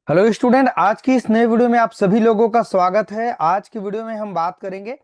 Hello student, आज की इस नए वीडियो में आप सभी लोगों का स्वागत है। आज की वीडियो में हम बात करेंगे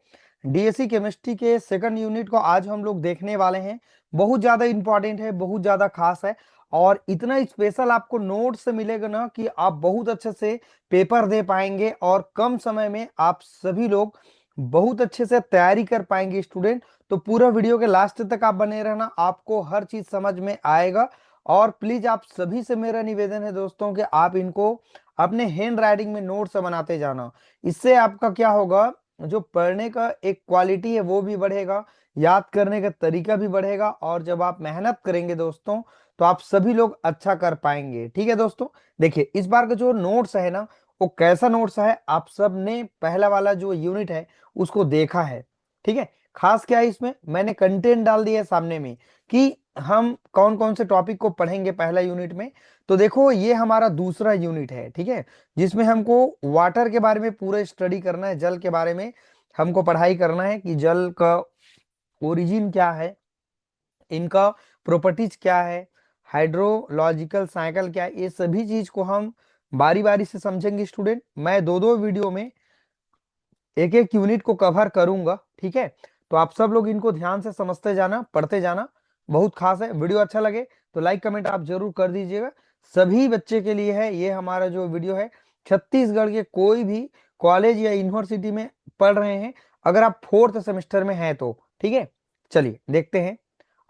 डीएससी केमिस्ट्री के सेकंड यूनिट को। आज हम लोग देखने वाले हैं। बहुत ज्यादा इंपॉर्टेंट है, बहुत ज्यादा खास है और इतना स्पेशल आपको नोट से मिलेगा ना कि आप बहुत अच्छे से पेपर दे पाएंगे और कम समय में आप सभी लोग बहुत अच्छे से तैयारी कर पाएंगे स्टूडेंट। तो पूरा वीडियो के लास्ट तक आप बने रहना, आपको हर चीज समझ में आएगा। और प्लीज आप सभी से मेरा निवेदन है दोस्तों कि आप इनको अपने हैंड राइटिंग में नोट्स बनाते जाना। इससे आपका क्या होगा, जो पढ़ने का एक क्वालिटी है वो भी बढ़ेगा, याद करने का तरीका भी बढ़ेगा और जब आप मेहनत करेंगे दोस्तों तो आप सभी लोग अच्छा कर पाएंगे। ठीक है दोस्तों, देखिए इस बार का जो नोट्स है ना, वो कैसा नोट्स है, आप सब ने पहला वाला जो यूनिट है उसको देखा है। ठीक है, खास क्या है इसमें मैंने कंटेंट डाल दिया है सामने में कि हम कौन कौन से टॉपिक को पढ़ेंगे पहला यूनिट में। तो देखो ये हमारा दूसरा यूनिट है, ठीक है, जिसमें हमको वाटर के बारे में पूरा स्टडी करना है, जल के बारे में हमको पढ़ाई करना है कि जल का ओरिजिन क्या है, इनका प्रॉपर्टीज क्या है, हाइड्रोलॉजिकल साइकिल क्या है, ये सभी चीज को हम बारी बारी से समझेंगे स्टूडेंट। मैं दो दो वीडियो में एक एक यूनिट को कवर करूंगा, ठीक है। तो आप सब लोग इनको ध्यान से समझते जाना, पढ़ते जाना, बहुत खास है। वीडियो अच्छा लगे तो लाइक कमेंट आप जरूर कर दीजिएगा। सभी बच्चे के लिए है ये हमारा जो वीडियो है। छत्तीसगढ़ के कोई भी कॉलेज या यूनिवर्सिटी में पढ़ रहे हैं, अगर आप फोर्थ सेमेस्टर में हैं तो ठीक है। चलिए देखते हैं,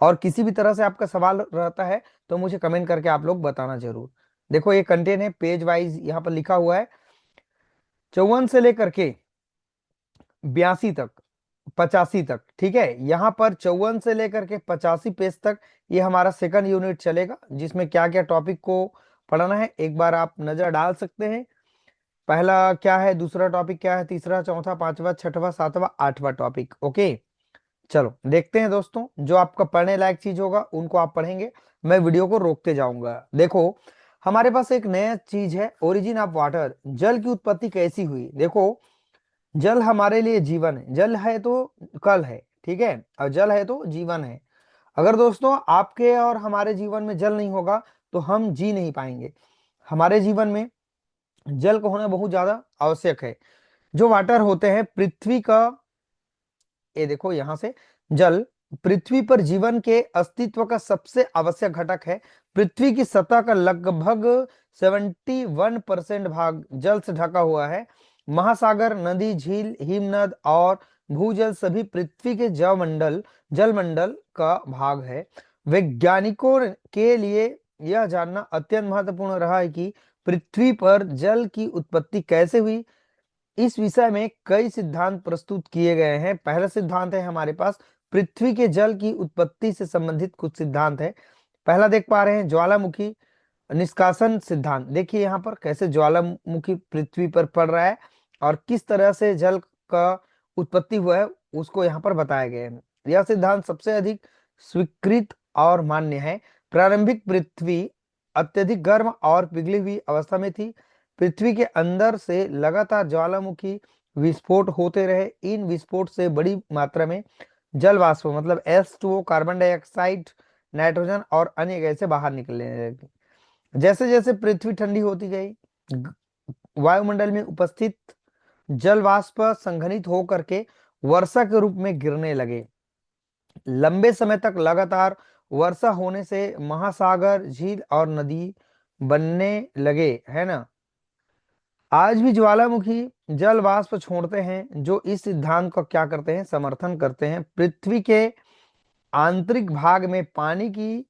और किसी भी तरह से आपका सवाल रहता है तो मुझे कमेंट करके आप लोग बताना जरूर। देखो ये कंटेंट है, पेज वाइज यहाँ पर लिखा हुआ है 54 से लेकर के 82 तक, 85 तक, ठीक है। यहाँ पर 54 से लेकर के 85 पेज तक ये हमारा सेकंड यूनिट चलेगा, जिसमें क्या क्या टॉपिक को पढ़ना है एक बार आप नजर डाल सकते हैं। पहला क्या है, दूसरा टॉपिक क्या है, तीसरा, चौथा, पांचवा, छठवां, सातवां, आठवां टॉपिक। ओके, चलो देखते हैं दोस्तों। जो आपका पढ़ने लायक चीज होगा उनको आप पढ़ेंगे, मैं वीडियो को रोकते जाऊंगा। देखो हमारे पास एक नया चीज है, ओरिजिन ऑफ वाटर, जल की उत्पत्ति कैसी हुई। देखो जल हमारे लिए जीवन है, जल है तो कल है, ठीक है, और जल है तो जीवन है। अगर दोस्तों आपके और हमारे जीवन में जल नहीं होगा तो हम जी नहीं पाएंगे। हमारे जीवन में जल का होना बहुत ज्यादा आवश्यक है। जो वाटर होते हैं पृथ्वी का, ये देखो यहां से, जल पृथ्वी पर जीवन के अस्तित्व का सबसे आवश्यक घटक है। पृथ्वी की सतह का लगभग 71% भाग जल से ढका हुआ है। महासागर, नदी, झील, हिमनद और भूजल सभी पृथ्वी के जलमंडल का भाग है। वैज्ञानिकों के लिए यह जानना अत्यंत महत्वपूर्ण रहा है कि पृथ्वी पर जल की उत्पत्ति कैसे हुई। इस विषय में कई सिद्धांत प्रस्तुत किए गए हैं। पहला सिद्धांत है हमारे पास पृथ्वी के जल की उत्पत्ति से संबंधित कुछ सिद्धांत है। पहला देख पा रहे हैं ज्वालामुखी निष्कासन सिद्धांत। देखिए यहाँ पर कैसे ज्वालामुखी पृथ्वी पर पड़ रहा है और किस तरह से जल का उत्पत्ति हुआ है उसको यहाँ पर बताया गया है। यह सिद्धांत सबसे अधिक स्वीकृत और मान्य है। प्रारंभिक पृथ्वी अत्यधिक गर्म और पिघली हुई अवस्था में थी। पृथ्वी के अंदर से लगातार ज्वालामुखी विस्फोट होते रहे। इन विस्फोट से बड़ी मात्रा में जल वाष्प मतलब H2O, कार्बन डाइऑक्साइड, नाइट्रोजन और अन्य गैसें बाहर निकलने लगी। जैसे जैसे पृथ्वी ठंडी होती गई, वायुमंडल में उपस्थित जल वाष्प संघनित होकर के वर्षा के रूप में गिरने लगे। लंबे समय तक लगातार वर्षा होने से महासागर, झील और नदी बनने लगे, है ना। आज भी ज्वालामुखी जल वाष्प छोड़ते हैं, जो इस सिद्धांत का क्या करते हैं, समर्थन करते हैं। पृथ्वी के आंतरिक भाग में पानी की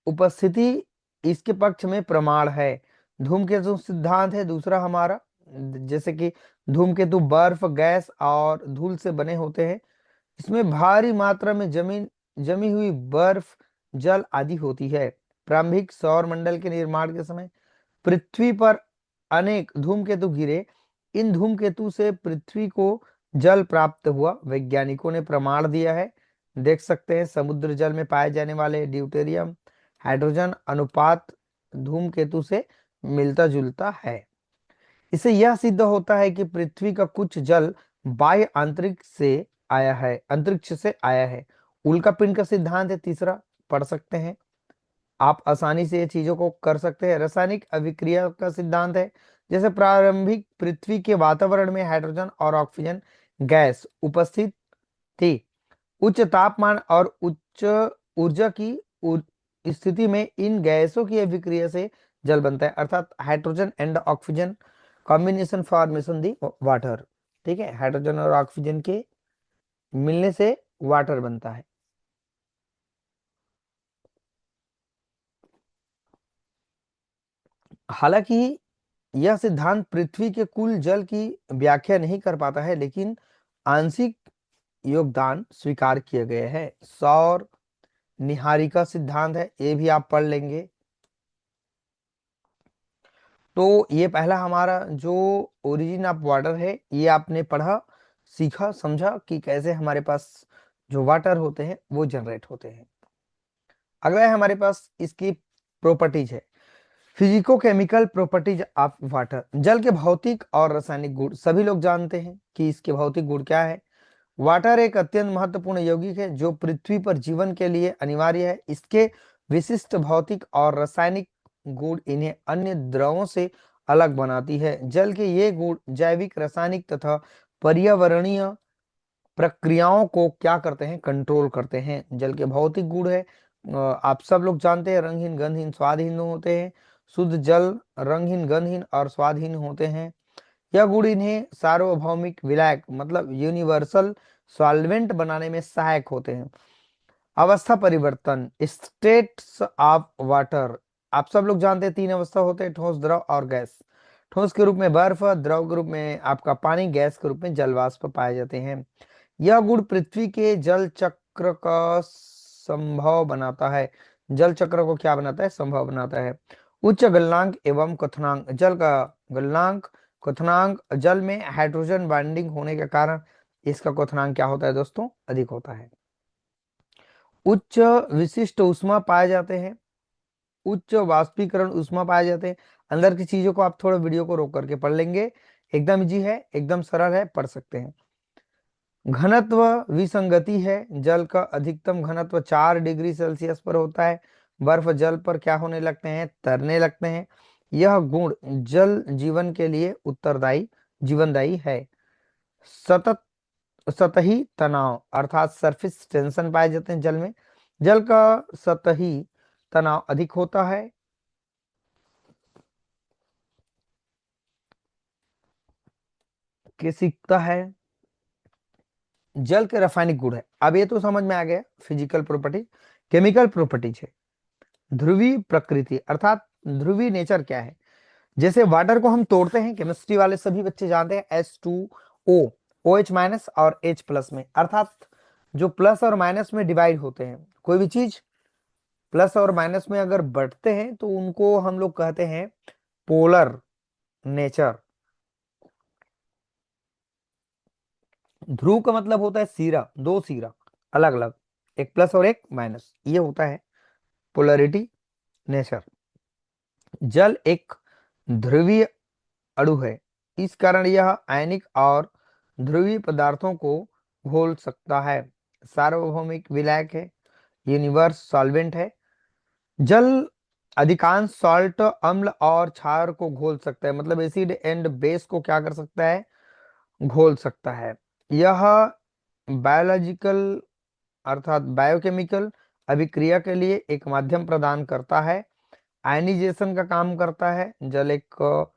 उपस्थिति इसके पक्ष में प्रमाण है। धूमकेतु सिद्धांत है दूसरा हमारा। जैसे कि धूमकेतु बर्फ, गैस और धूल से बने होते हैं। इसमें भारी मात्रा में जमी हुई बर्फ, जल आदि होती है। प्रारंभिक सौर मंडल के निर्माण के समय पृथ्वी पर अनेक धूमकेतु गिरे। इन धूमकेतु से पृथ्वी को जल प्राप्त हुआ, वैज्ञानिकों ने प्रमाण दिया है। देख सकते हैं समुद्र जल में पाए जाने वाले ड्यूटेरियम हाइड्रोजन अनुपात धूमकेतु से मिलता जुलता है। इससे यह सिद्ध होता है कि पृथ्वी का कुछ जल बाह्य अंतरिक्ष से आया है। उल्का पिंड का सिद्धांत है तीसरा, पढ़ सकते हैं। आप आसानी से ये चीजों को कर सकते हैं। रासायनिक अभिक्रिया का सिद्धांत है, जैसे प्रारंभिक पृथ्वी के वातावरण में हाइड्रोजन और ऑक्सीजन गैस उपस्थित थी। उच्च तापमान और उच्च ऊर्जा की स्थिति में इन गैसों की अभिक्रिया से जल बनता है, अर्थात hydrogen and oxygen combination formation the water. ठीक है, हाइड्रोजन और ऑक्सीजन के मिलने से वाटर बनता है। हालांकि यह सिद्धांत पृथ्वी के कुल जल की व्याख्या नहीं कर पाता है, लेकिन आंशिक योगदान स्वीकार किए गए हैं। सौर निहारिका सिद्धांत है, ये भी आप पढ़ लेंगे। तो ये पहला हमारा जो ओरिजिन ऑफ वाटर है, ये आपने पढ़ा, सीखा, समझा कि कैसे हमारे पास जो वाटर होते हैं वो जनरेट होते हैं। अगला है हमारे पास इसकी प्रॉपर्टीज है, physico chemical properties of water. जल के भौतिक और रासायनिक गुण सभी लोग जानते हैं कि इसके भौतिक गुण क्या है। वाटर एक अत्यंत महत्वपूर्ण यौगिक है जो पृथ्वी पर जीवन के लिए अनिवार्य है। इसके विशिष्ट भौतिक और रासायनिक गुण इन्हें अन्य द्रवों से अलग बनाती है। जल के ये गुण जैविक, रासायनिक तथा पर्यावरणीय प्रक्रियाओं को क्या करते हैं, कंट्रोल करते हैं। जल के भौतिक गुण है, आप सब लोग जानते हैं, रंगहीन, गंधहीन, स्वादहीन होते हैं। शुद्ध जल रंगहीन, गंधहीन और स्वादहीन होते हैं। यह गुण इन्हें सार्वभौमिक विलायक मतलब यूनिवर्सल सॉल्वेंट बनाने में सहायक होते हैं। अवस्था परिवर्तन, स्टेट्स ऑफ वाटर, आप सब लोग जानते हैं तीन अवस्था होते हैं, ठोस, द्रव और गैस। ठोस के रूप में बर्फ, द्रव के रूप में आपका पानी, गैस के रूप में जल वाष्प पाए जाते हैं। यह गुण पृथ्वी के जल चक्र का संभव बनाता है। जल चक्र को क्या बनाता है, संभव बनाता है। उच्च गलनांक एवं क्वथनांक, जल का गलनांक, क्वथनांक, जल में हाइड्रोजन बाइंडिंग होने के कारण इसका क्वथनांक क्या होता है दोस्तों, अधिक होता है। उच्च विशिष्ट ऊष्मा पाए जाते हैं, उच्च वाष्पीकरण ऊष्मा पाए जाते हैं। अंदर की चीजों को आप थोड़ा वीडियो को रोक करके पढ़ लेंगे, एकदम इजी है, एकदम सरल है, पढ़ सकते हैं। घनत्व विसंगति है, जल का अधिकतम घनत्व 4 डिग्री सेल्सियस पर होता है। बर्फ जल पर क्या होने लगते हैं, तैरने लगते हैं। यह गुण जल जीवन के लिए उत्तरदायी, जीवनदायी है। सतत सतही तनाव अर्थात सरफेस टेंशन पाए जाते हैं जल में। जल का सतही तनाव अधिक होता है। सीखता है। जल के रासायनिक गुण है, अब ये तो समझ में आ गया फिजिकल प्रॉपर्टी। केमिकल प्रॉपर्टीज है, ध्रुवीय प्रकृति अर्थात ध्रुवीय नेचर क्या है। जैसे वाटर को हम तोड़ते हैं, केमिस्ट्री वाले सभी बच्चे जानते हैं, H2O, OH माइनस और H प्लस में, अर्थात जो प्लस और माइनस में डिवाइड होते हैं, कोई भी चीज प्लस और माइनस में अगर बढ़ते हैं तो उनको हम लोग कहते हैं पोलर नेचर। ध्रुव का मतलब होता है सिरा, दो सिरा अलग अलग, एक प्लस और एक माइनस, ये होता है पोलरिटी नेचर। जल एक ध्रुवीय अणु है, इस कारण यह आयनिक और ध्रुवीय पदार्थों को घोल सकता है। सार्वभौमिक विलायक है, यूनिवर्स सॉल्वेंट है। जल अधिकांश सॉल्ट, अम्ल और क्षार को घोल सकता है, मतलब एसिड एंड बेस को क्या कर सकता है, घोल सकता है। यह बायोलॉजिकल अर्थात बायोकेमिकल अभिक्रिया के लिए एक माध्यम प्रदान करता है। आयनिजेशन का काम करता है। जल एक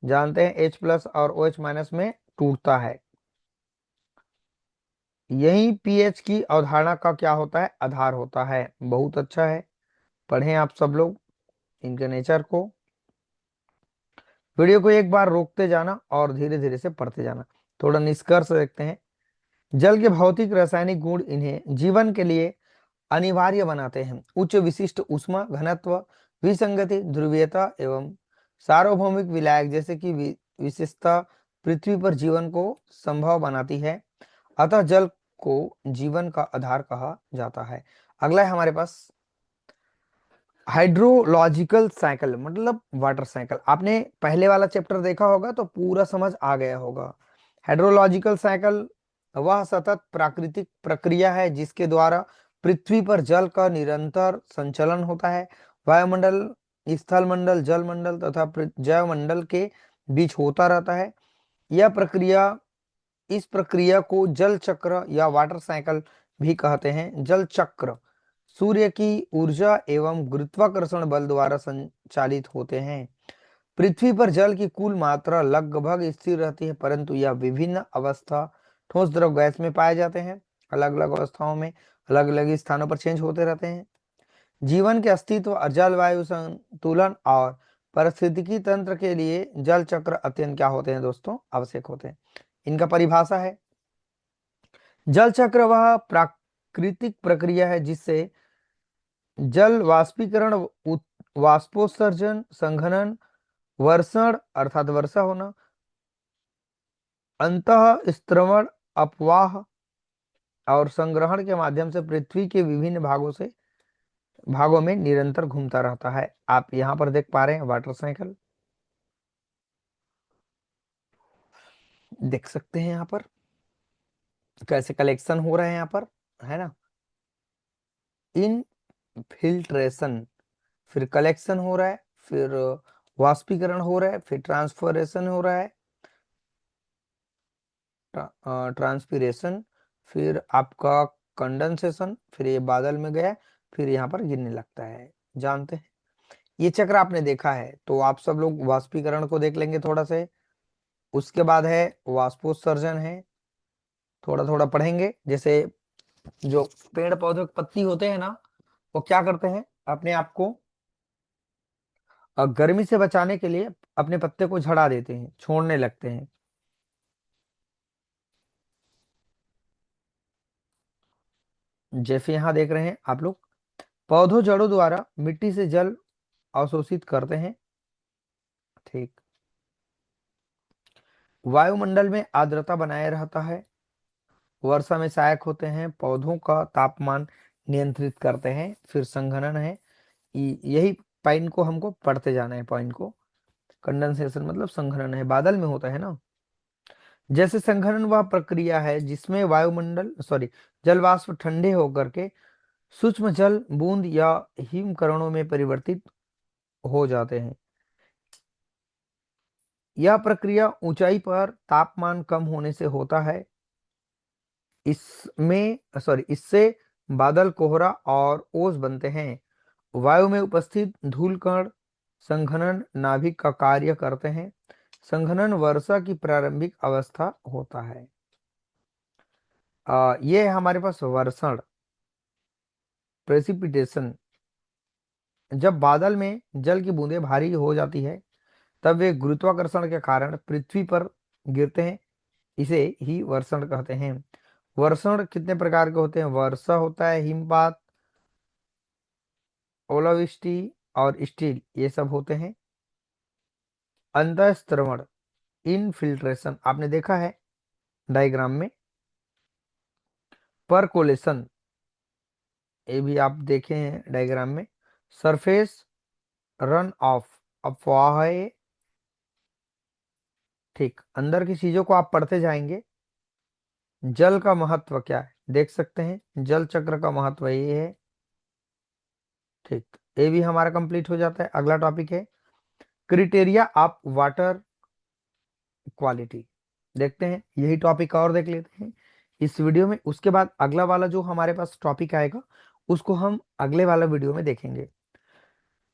जानते हैं H प्लस और OH माइनस में टूटता है। यही पीएच की अवधारणा का क्या होता है, आधार होता है। बहुत अच्छा है, पढ़ें आप सब लोग इनके नेचर को। वीडियो को एक बार रोकते जाना और धीरे धीरे से पढ़ते जाना। थोड़ा निष्कर्ष देखते हैं। जल के भौतिक रासायनिक गुण इन्हें जीवन के लिए अनिवार्य बनाते हैं। उच्च विशिष्ट ऊष्मा, घनत्व, विसंगति, ध्रुवीयता एवं सार्वभौमिक विलायक जैसे कि विशेषता पृथ्वी पर जीवन को संभव बनाती है। अतः जल को जीवन का आधार कहा जाता है। अगला है हमारे पास हाइड्रोलॉजिकल साइकिल मतलब वाटर साइकिल। आपने पहले वाला चैप्टर देखा होगा तो पूरा समझ आ गया होगा। हाइड्रोलॉजिकल साइकिल वह सतत प्राकृतिक प्रक्रिया है जिसके द्वारा पृथ्वी पर जल का निरंतर संचलन होता है। वायुमंडल, स्थल मंडल, जल मंडल तथा जैव मंडल के बीच होता रहता है। इस प्रक्रिया को जल चक्र या वाटर साइकिल भी कहते हैं। जल चक्र सूर्य की ऊर्जा एवं गुरुत्वाकर्षण बल द्वारा संचालित होते हैं। पृथ्वी पर जल की कुल मात्रा लगभग स्थिर रहती है, परंतु यह विभिन्न अवस्था ठोस, द्रव, गैस में पाए जाते हैं। अलग अलग अवस्थाओं में अलग अलग स्थानों पर चेंज होते रहते हैं। जीवन के अस्तित्व और जलवायु संतुलन और पारिस्थितिकी तंत्र के लिए जल चक्र अत्यंत क्या होते हैं दोस्तों, आवश्यक होते हैं। इनका परिभाषा है, जल चक्र वह प्राकृतिक प्रक्रिया है जिससे जल वाष्पीकरण, वाष्पोत्सर्जन, संघनन, वर्षण अर्थात वर्षा होना, अंतः स्त्रवण, अपवाह और संग्रहण के माध्यम से पृथ्वी के विभिन्न भागों में निरंतर घूमता रहता है। आप यहाँ पर देख पा रहे हैं वाटर साइकिल, देख सकते हैं यहाँ पर कैसे कलेक्शन हो रहा है यहाँ पर, है ना। इनफिल्ट्रेशन, फिर कलेक्शन हो रहा है, फिर वाष्पीकरण हो रहा है, फिर ट्रांसफॉरेशन हो रहा है, ट्रांसपीरेशन, फिर आपका कंडेंसेशन, फिर ये बादल में गया, फिर यहाँ पर गिरने लगता है। जानते हैं ये चक्र आपने देखा है, तो आप सब लोग वाष्पीकरण को देख लेंगे थोड़ा से। उसके बाद है वाष्पोत्सर्जन है, थोड़ा थोड़ा पढ़ेंगे। जैसे जो पेड़ पौधों के पत्ती होते हैं ना, वो क्या करते हैं, अपने आप को गर्मी से बचाने के लिए अपने पत्ते को झड़ा देते हैं, छोड़ने लगते हैं। जैसे यहाँ देख रहे हैं आप लोग, पौधों जड़ों द्वारा मिट्टी से जल अवशोषित करते हैं। ठीक, वायुमंडल में आर्द्रता बनाए रहता है, वर्षा में सहायक होते हैं, पौधों का तापमान नियंत्रित करते हैं। फिर संघनन है, यही पॉइंट को हमको पढ़ते जाना है, पॉइंट को। कंडेंसेशन मतलब संघनन है, बादल में होता है ना। जैसे संघनन वह प्रक्रिया है जिसमें जल वाष्प ठंडे होकर के सूक्ष्म जल बूंद या हिम कणों में परिवर्तित हो जाते हैं। यह प्रक्रिया ऊंचाई पर तापमान कम होने से होता है। इससे बादल, कोहरा और ओस बनते हैं। वायु में उपस्थित धूल कण संघनन नाभिक का कार्य करते हैं। संघनन वर्षा की प्रारंभिक अवस्था होता है। ये है हमारे पास वर्षण, प्रेसिपिटेशन। जब बादल में जल की बूंदें भारी हो जाती है, तब वे गुरुत्वाकर्षण के कारण पृथ्वी पर गिरते हैं, इसे ही वर्षण कहते हैं। वर्षण कितने प्रकार के होते हैं, वर्षा होता है, हिमपात, ओलावृष्टि और स्टील, ये सब होते हैं। अंतःस्त्रवण, इनफिल्ट्रेशन आपने देखा है डायग्राम में। परकोलेशन, ये भी आप देखे हैं डायग्राम में। सरफेस रन ऑफ, अफवाह है। ठीक, अंदर की चीजों को आप पढ़ते जाएंगे। जल का महत्व क्या है देख सकते हैं, जल चक्र का महत्व ये है। ठीक, ये भी हमारा कंप्लीट हो जाता है। अगला टॉपिक है क्राइटेरिया ऑफ वाटर क्वालिटी। देखते हैं, यही टॉपिक और देख लेते हैं इस वीडियो में। उसके बाद अगला वाला जो हमारे पास टॉपिक आएगा उसको हम अगले वाला वीडियो में देखेंगे।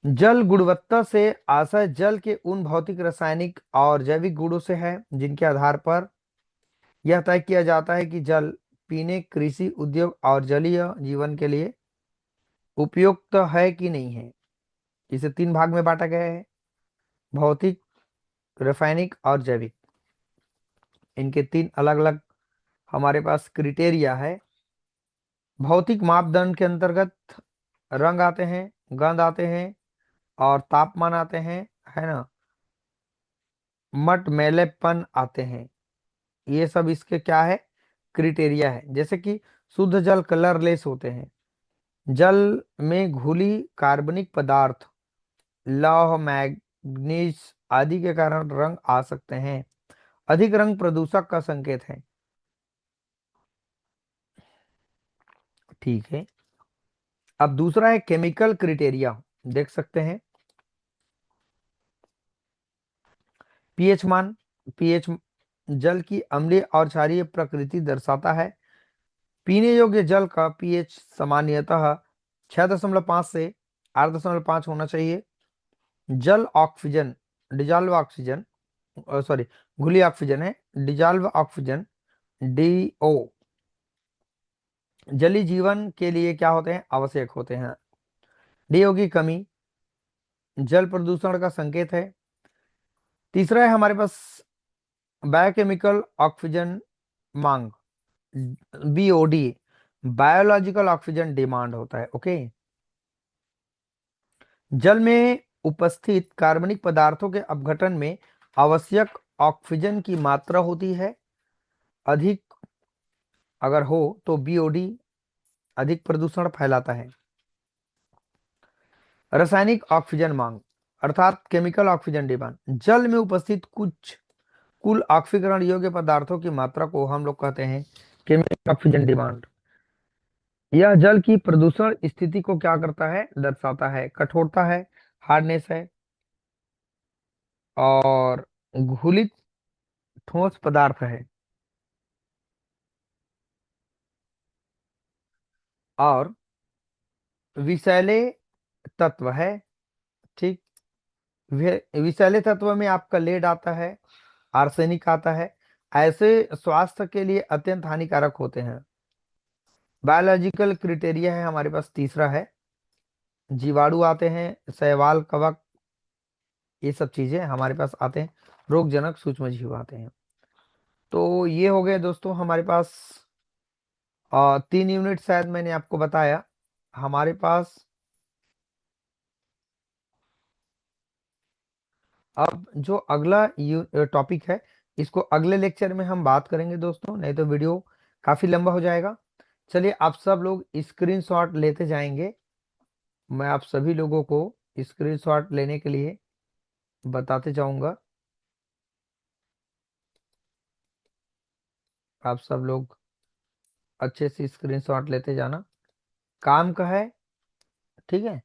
जल गुणवत्ता से आशय जल के उन भौतिक, रासायनिक और जैविक गुणों से है जिनके आधार पर यह तय किया जाता है कि जल पीने, कृषि, उद्योग और जलीय जीवन के लिए उपयुक्त है कि नहीं है। इसे तीन भाग में बांटा गया है, भौतिक, रासायनिक और जैविक। इनके तीन अलग अलग हमारे पास क्राइटेरिया है। भौतिक मापदंड के अंतर्गत रंग आते हैं, गंध आते हैं और तापमान आते हैं, है ना, मट मैलेपन आते हैं। ये सब इसके क्या है, क्राइटेरिया है। जैसे कि शुद्ध जल कलरलेस होते हैं, जल में घुली कार्बनिक पदार्थ, लौह, मैग्नीज आदि के कारण रंग आ सकते हैं। अधिक रंग प्रदूषक का संकेत है। ठीक है, अब दूसरा है केमिकल क्राइटेरिया। देख सकते हैं। पीएच मान, पीएच जल की अम्लीय और क्षारीय प्रकृति दर्शाता है। पीने योग्य जल का पीएच सामान्यतः 6.5 से 8.5 होना चाहिए। जल ऑक्सीजन, डिजॉल्व ऑक्सीजन, सॉरी घुली ऑक्सीजन है, डिजॉल्व ऑक्सीजन डीओ जलीय जीवन के लिए क्या होते हैं, आवश्यक होते हैं। डीओ की कमी जल प्रदूषण का संकेत है। तीसरा है हमारे पास बायोकेमिकल ऑक्सीजन मांग, बीओडी, बायोलॉजिकल ऑक्सीजन डिमांड होता है। ओके, जल में उपस्थित कार्बनिक पदार्थों के अपघटन में आवश्यक ऑक्सीजन की मात्रा होती है। अधिक अगर हो तो बीओडी अधिक प्रदूषण फैलाता है। रासायनिक ऑक्सीजन मांग अर्थात केमिकल ऑक्सीजन डिमांड, जल में उपस्थित कुछ कुल ऑक्सीकरण योग्य पदार्थों की मात्रा को हम लोग कहते हैं केमिकल ऑक्सीजन डिमांड। यह जल की प्रदूषण स्थिति को क्या करता है, दर्शाता है। कठोरता है, हार्डनेस है, और घुलित ठोस पदार्थ है, और विषैले तत्व है। ठीक, विषैले तत्व में आपका लेड आता है, आर्सेनिक आता है। ऐसे स्वास्थ्य के लिए अत्यंत हानिकारक होते हैं। बायोलॉजिकल क्राइटेरिया है हमारे पास, तीसरा है जीवाणु आते हैं, शैवाल, कवक, ये सब चीजें हमारे पास आते हैं। रोगजनक सूक्ष्म जीव आते हैं। तो ये हो गए दोस्तों हमारे पास 3 यूनिट शायद मैंने आपको बताया। हमारे पास अब जो अगला टॉपिक है, इसको अगले लेक्चर में हम बात करेंगे दोस्तों, नहीं तो वीडियो काफी लंबा हो जाएगा। चलिए आप सब लोग स्क्रीनशॉट लेते जाएंगे। मैं आप सभी लोगों को स्क्रीनशॉट लेने के लिए बताते जाऊंगा। आप सब लोग अच्छे से स्क्रीनशॉट लेते जाना, काम का है, ठीक है।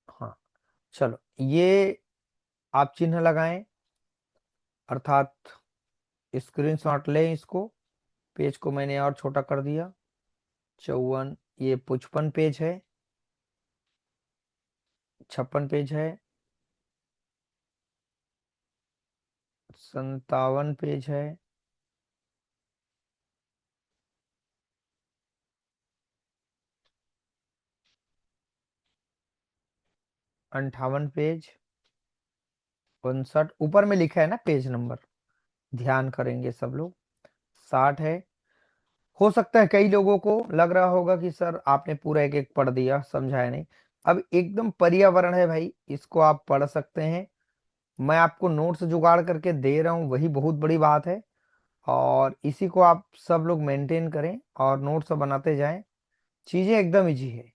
हाँ, चलो ये आप चिन्ह लगाएं, अर्थात स्क्रीनशॉट लें इसको। पेज को मैंने और छोटा कर दिया। 54, ये 55 पेज है, 56 पेज है, 57 पेज है, 58 पेज, 59, ऊपर में लिखा है ना पेज नंबर, ध्यान करेंगे सब लोग। 60 है। हो सकता है कई लोगों को लग रहा होगा कि सर आपने पूरा एक एक पढ़ दिया, समझाया नहीं। अब एकदम पर्यावरण है भाई, इसको आप पढ़ सकते हैं। मैं आपको नोट्स जुगाड़ करके दे रहा हूँ, वही बहुत बड़ी बात है। और इसी को आप सब लोग मेंटेन करें और नोट्स बनाते जाएं। चीजें एकदम इजी है,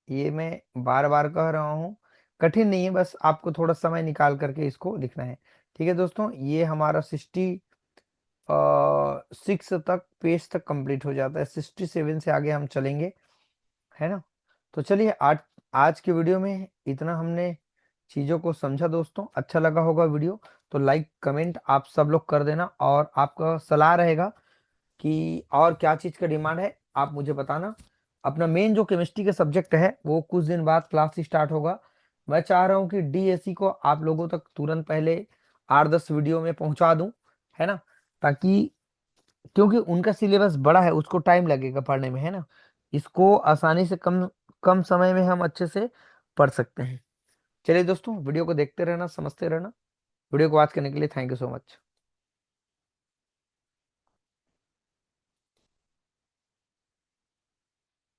ये मैं बार बार कह रहा हूँ, कठिन नहीं है, बस आपको थोड़ा समय निकाल करके इसको लिखना है। ठीक है दोस्तों, ये हमारा 66 तक पेज तक कंप्लीट हो जाता है। 67 से आगे हम चलेंगे, है ना। तो चलिए आज आज की वीडियो में इतना हमने चीजों को समझा दोस्तों। अच्छा लगा होगा वीडियो तो लाइक कमेंट आप सब लोग कर देना, और आपका सलाह रहेगा कि और क्या चीज का डिमांड है आप मुझे बताना। अपना मेन जो केमिस्ट्री का सब्जेक्ट है वो कुछ दिन बाद क्लास स्टार्ट होगा। मैं चाह रहा हूँ कि डीएससी को आप लोगों तक तुरंत पहले 8-10 वीडियो में पहुंचा दूं, है ना, ताकि, क्योंकि उनका सिलेबस बड़ा है, उसको टाइम लगेगा पढ़ने में, है ना। इसको आसानी से कम कम समय में हम अच्छे से पढ़ सकते हैं। चलिए दोस्तों, वीडियो को देखते रहना, समझते रहना। वीडियो को वॉच करने के लिए थैंक यू सो मच।